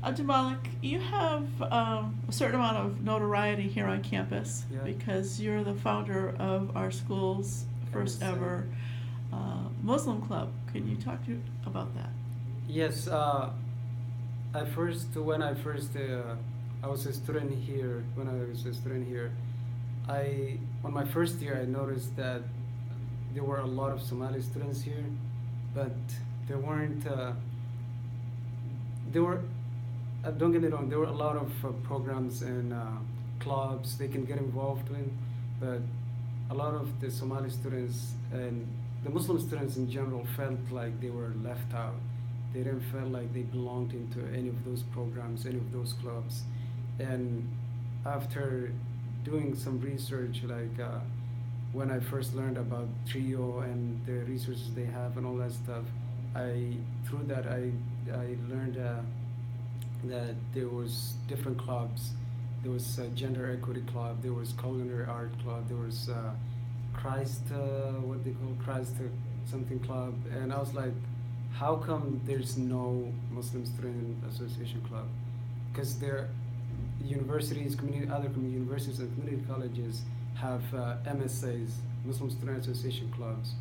Malik, you have a certain amount of notoriety here on campus Yeah. because you're the founder of our school's first MSA. ever Muslim club. Can you talk about that? Yes, when I was a student here, when I was a student here, on my first year, I noticed that there were a lot of Somali students here, but there weren't, there were, don't get me wrong, there were a lot of programs and clubs they can get involved in, but a lot of the Somali students and the Muslim students in general felt like they were left out. They didn't feel like they belonged into any of those programs, any of those clubs. And after doing some research, when I first learned about Trio and the resources they have and all that stuff, through that I learned that there was different clubs. There was a gender equity club. There was culinary art club. There was Christ, what they call Christ something club. And I was like, how come there's no Muslim Student Association club? Because there, universities, universities and community colleges have MSAs, Muslim Student Association clubs,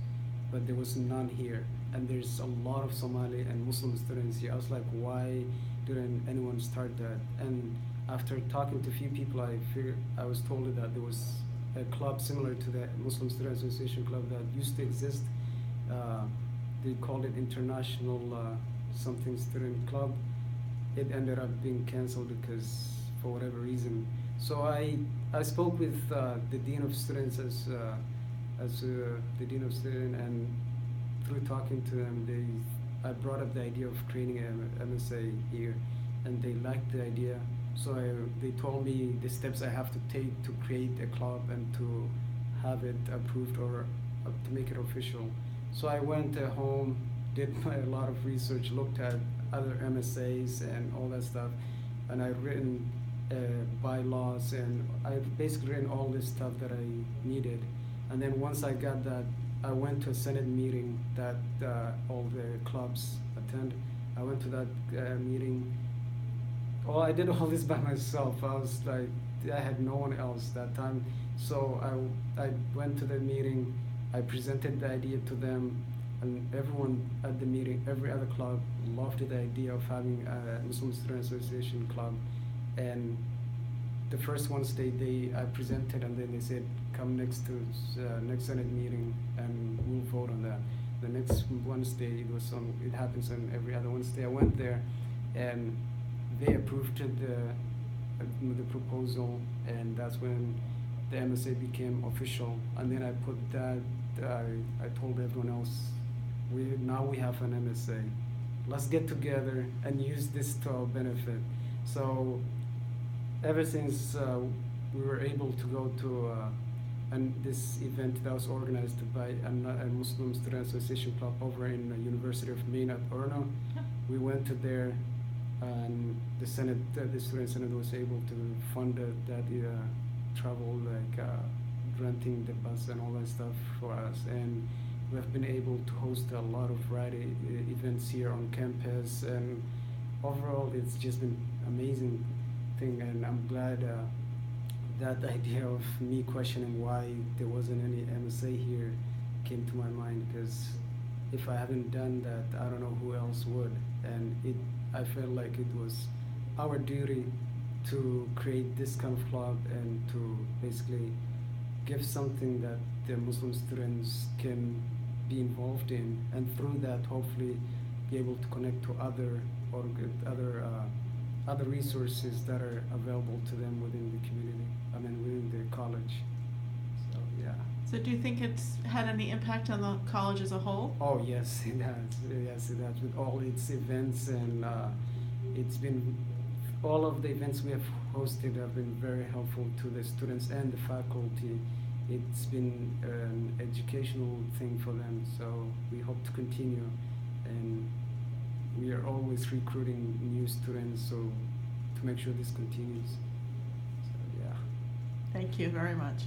but there was none here. And there's a lot of Somali and Muslim students here. I was like, why didn't anyone start that? And after talking to a few people, I was told that there was a club similar to the Muslim Student Association club that used to exist. They called it International something Student Club. It ended up being canceled because for whatever reason. So I spoke with the dean of students as the dean of students, and through talking to them, I brought up the idea of creating an MSA here, and they liked the idea. So they told me the steps I have to take to create a club and to have it approved or to make it official. So I went home, did a lot of research, looked at other MSAs and all that stuff, and I've written bylaws, and I've basically written all this stuff that I needed. And then once I got that, I went to a Senate meeting that all the clubs attend. I went to that meeting. Oh, I did all this by myself. I was like, I had no one else that time. So I went to the meeting. I presented the idea to them, and everyone at the meeting, every other club, loved the idea of having a Muslim Student Association club. And the first Wednesday I presented, and then they said, come next next Senate meeting, and we'll vote on that. The next Wednesday, it happens on every other Wednesday. I went there, and they approved the proposal, and that's when the MSA became official. And then I put that. I told everyone else, now we have an MSA. Let's get together and use this to our benefit. So ever since we were able to go to this event that was organized by a Muslim Student Association club over in the University of Maine at Orono, we went to there, and the student senate was able to fund that travel, renting the bus and all that stuff for us, and we have been able to host a lot of variety events here on campus, and overall it's just been amazing thing. And I'm glad that idea of me questioning why there wasn't any MSA here came to my mind, because if I haven't done that, I don't know who else would. And I felt like it was our duty to create this kind of club and to basically give something that the Muslim students can be involved in, and through that hopefully be able to connect to other resources that are available to them within the community. I mean, within the college. So yeah. So do you think it's had any impact on the college as a whole? Oh yes, it has. Yes, it has. With all its events, and it's been all of the events we have hosted have been very helpful to the students and the faculty. It's been an educational thing for them, so we hope to continue, and we are always recruiting new students, so to make sure this continues. So yeah. Thank you very much.